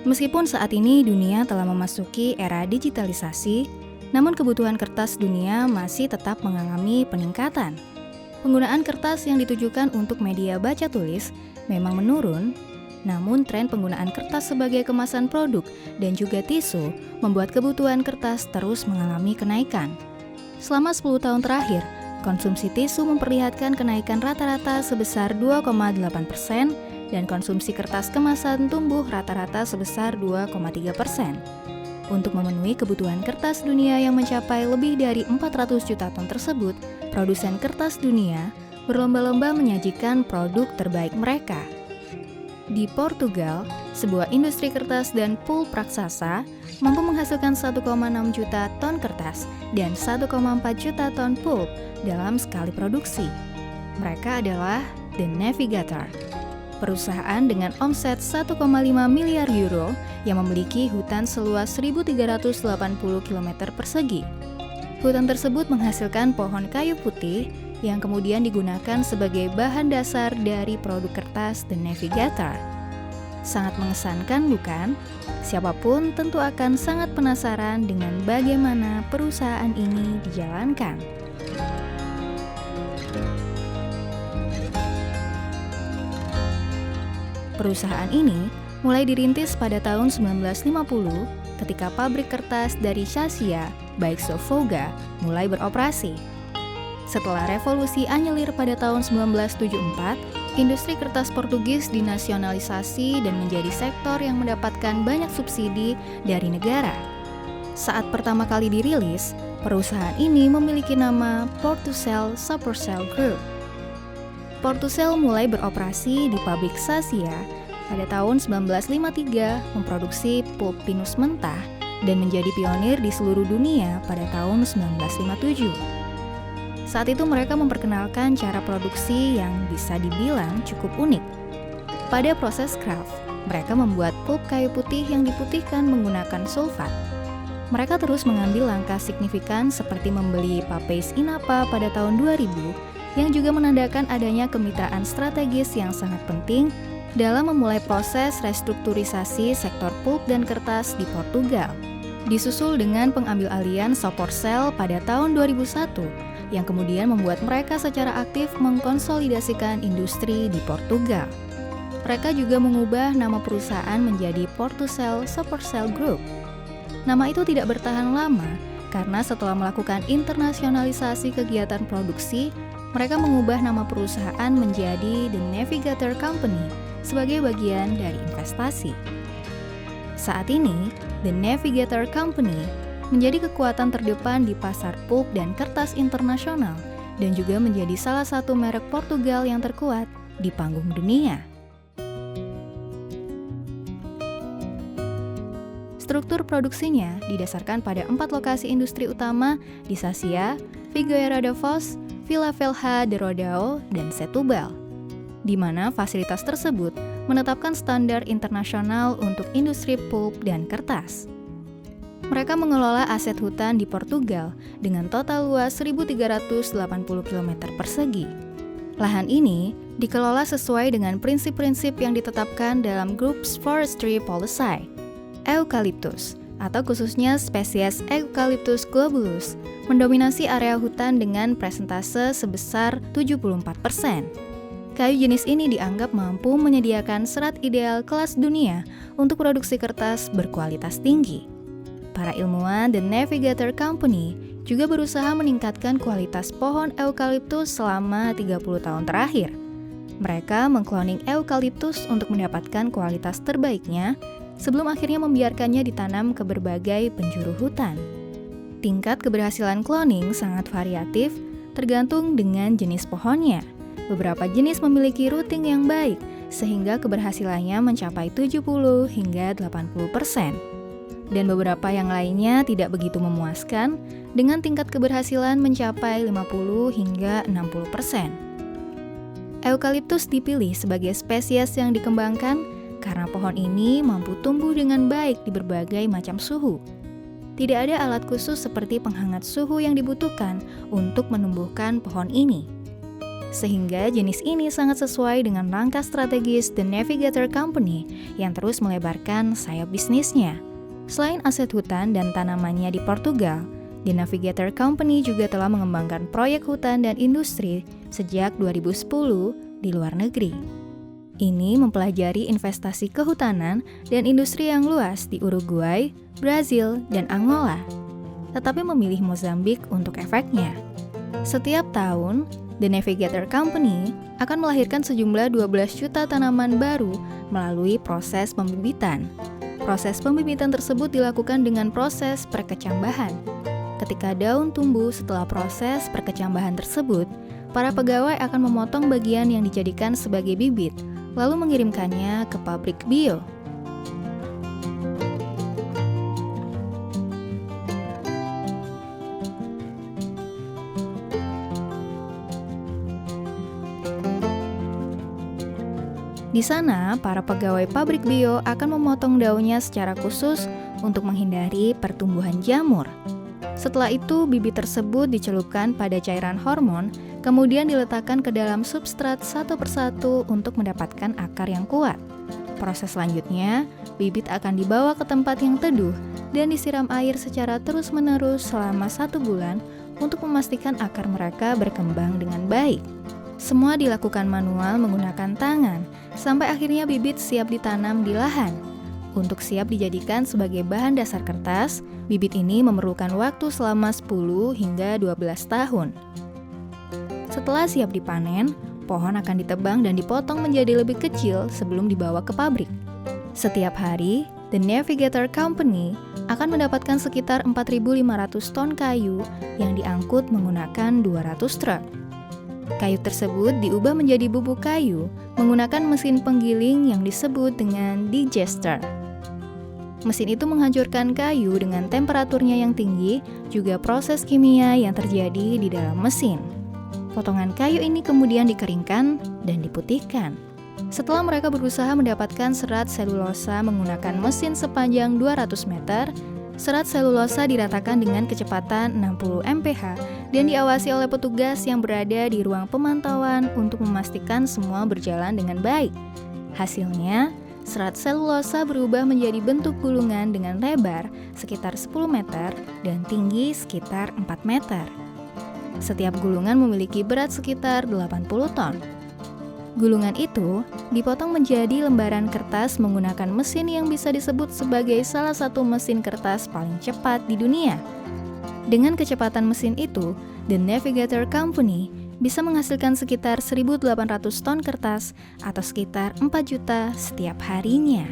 Meskipun saat ini dunia telah memasuki era digitalisasi, namun kebutuhan kertas dunia masih tetap mengalami peningkatan. Penggunaan kertas yang ditujukan untuk media baca tulis memang menurun, namun tren penggunaan kertas sebagai kemasan produk dan juga tisu membuat kebutuhan kertas terus mengalami kenaikan. Selama 10 tahun terakhir, konsumsi tisu memperlihatkan kenaikan rata-rata sebesar 2,8%, dan konsumsi kertas kemasan tumbuh rata-rata sebesar 2,3%. Untuk memenuhi kebutuhan kertas dunia yang mencapai lebih dari 400 juta ton tersebut, produsen kertas dunia berlomba-lomba menyajikan produk terbaik mereka. Di Portugal, sebuah industri kertas dan pulp raksasa mampu menghasilkan 1,6 juta ton kertas dan 1,4 juta ton pulp dalam sekali produksi. Mereka adalah The Navigator, perusahaan dengan omset 1,5 miliar euro yang memiliki hutan seluas 1.380 km persegi. Hutan tersebut menghasilkan pohon kayu putih yang kemudian digunakan sebagai bahan dasar dari produk kertas The Navigator. Sangat mengesankan, bukan? Siapapun tentu akan sangat penasaran dengan bagaimana perusahaan ini dijalankan. Perusahaan ini mulai dirintis pada tahun 1950 ketika pabrik kertas dari Xasia, baik Sofoga, mulai beroperasi. Setelah revolusi anyelir pada tahun 1974, industri kertas Portugis dinasionalisasi dan menjadi sektor yang mendapatkan banyak subsidi dari negara. Saat pertama kali dirilis, perusahaan ini memiliki nama Portucel Supercell Group. Portucel mulai beroperasi di pabrik Xasia pada tahun 1953, memproduksi pulp pinus mentah dan menjadi pionir di seluruh dunia pada tahun 1957. Saat itu mereka memperkenalkan cara produksi yang bisa dibilang cukup unik. Pada proses craft, mereka membuat pulp kayu putih yang diputihkan menggunakan sulfat. Mereka terus mengambil langkah signifikan seperti membeli Papéis Inapa pada tahun 2000, yang juga menandakan adanya kemitraan strategis yang sangat penting dalam memulai proses restrukturisasi sektor pulp dan kertas di Portugal. Disusul dengan pengambil-alihan Soporcel pada tahun 2001, yang kemudian membuat mereka secara aktif mengkonsolidasikan industri di Portugal. Mereka juga mengubah nama perusahaan menjadi Portucel Supercell Group. Nama itu tidak bertahan lama, karena setelah melakukan internasionalisasi kegiatan produksi, mereka mengubah nama perusahaan menjadi The Navigator Company sebagai bagian dari investasi. Saat ini, The Navigator Company menjadi kekuatan terdepan di pasar pulp dan kertas internasional dan juga menjadi salah satu merek Portugal yang terkuat di panggung dunia. Struktur produksinya didasarkan pada 4 lokasi industri utama di Xasia, Figueira da Foz, Vila Velha de Rodao, dan Setúbal, di mana fasilitas tersebut menetapkan standar internasional untuk industri pulp dan kertas. Mereka mengelola aset hutan di Portugal dengan total luas 1.380 km persegi. Lahan ini dikelola sesuai dengan prinsip-prinsip yang ditetapkan dalam Group's Forestry Policy. Eucalyptus, atau khususnya spesies Eucalyptus globulus, mendominasi area hutan dengan persentase sebesar 74%. Kayu jenis ini dianggap mampu menyediakan serat ideal kelas dunia untuk produksi kertas berkualitas tinggi. Para ilmuwan The Navigator Company juga berusaha meningkatkan kualitas pohon eukaliptus selama 30 tahun terakhir. Mereka mengkloning eukaliptus untuk mendapatkan kualitas terbaiknya sebelum akhirnya membiarkannya ditanam ke berbagai penjuru hutan. Tingkat keberhasilan cloning sangat variatif, tergantung dengan jenis pohonnya. Beberapa jenis memiliki rooting yang baik, sehingga keberhasilannya mencapai 70 hingga 80%. Dan beberapa yang lainnya tidak begitu memuaskan, dengan tingkat keberhasilan mencapai 50 hingga 60%. Eukaliptus dipilih sebagai spesies yang dikembangkan karena pohon ini mampu tumbuh dengan baik di berbagai macam suhu. Tidak ada alat khusus seperti penghangat suhu yang dibutuhkan untuk menumbuhkan pohon ini. Sehingga jenis ini sangat sesuai dengan langkah strategis The Navigator Company yang terus melebarkan sayap bisnisnya. Selain aset hutan dan tanamannya di Portugal, The Navigator Company juga telah mengembangkan proyek hutan dan industri sejak 2010 di luar negeri. Ini mempelajari investasi kehutanan dan industri yang luas di Uruguay, Brazil, dan Angola, tetapi memilih Mozambik untuk efeknya. Setiap tahun, The Navigator Company akan melahirkan sejumlah 12 juta tanaman baru melalui proses pembibitan. Proses pembibitan tersebut dilakukan dengan proses perkecambahan. Ketika daun tumbuh setelah proses perkecambahan tersebut, para pegawai akan memotong bagian yang dijadikan sebagai bibit, lalu mengirimkannya ke pabrik bio. Di sana, para pegawai pabrik bio akan memotong daunnya secara khusus untuk menghindari pertumbuhan jamur. Setelah itu, bibit tersebut dicelupkan pada cairan hormon, kemudian diletakkan ke dalam substrat satu persatu untuk mendapatkan akar yang kuat. Proses selanjutnya, bibit akan dibawa ke tempat yang teduh dan disiram air secara terus-menerus selama 1 bulan untuk memastikan akar mereka berkembang dengan baik. Semua dilakukan manual menggunakan tangan, sampai akhirnya bibit siap ditanam di lahan. Untuk siap dijadikan sebagai bahan dasar kertas, bibit ini memerlukan waktu selama 10 hingga 12 tahun. Setelah siap dipanen, pohon akan ditebang dan dipotong menjadi lebih kecil sebelum dibawa ke pabrik. Setiap hari, The Navigator Company akan mendapatkan sekitar 4.500 ton kayu yang diangkut menggunakan 200 truk. Kayu tersebut diubah menjadi bubuk kayu menggunakan mesin penggiling yang disebut dengan digester. Mesin itu menghancurkan kayu dengan temperaturnya yang tinggi, juga proses kimia yang terjadi di dalam mesin. Potongan kayu ini kemudian dikeringkan dan diputihkan. Setelah mereka berusaha mendapatkan serat selulosa menggunakan mesin sepanjang 200 meter, serat selulosa diratakan dengan kecepatan 60 mph dan diawasi oleh petugas yang berada di ruang pemantauan untuk memastikan semua berjalan dengan baik. Hasilnya, serat selulosa berubah menjadi bentuk gulungan dengan lebar sekitar 10 meter dan tinggi sekitar 4 meter. Setiap gulungan memiliki berat sekitar 80 ton. Gulungan itu dipotong menjadi lembaran kertas menggunakan mesin yang bisa disebut sebagai salah satu mesin kertas paling cepat di dunia. Dengan kecepatan mesin itu, The Navigator Company bisa menghasilkan sekitar 1.800 ton kertas atau sekitar 4 juta setiap harinya.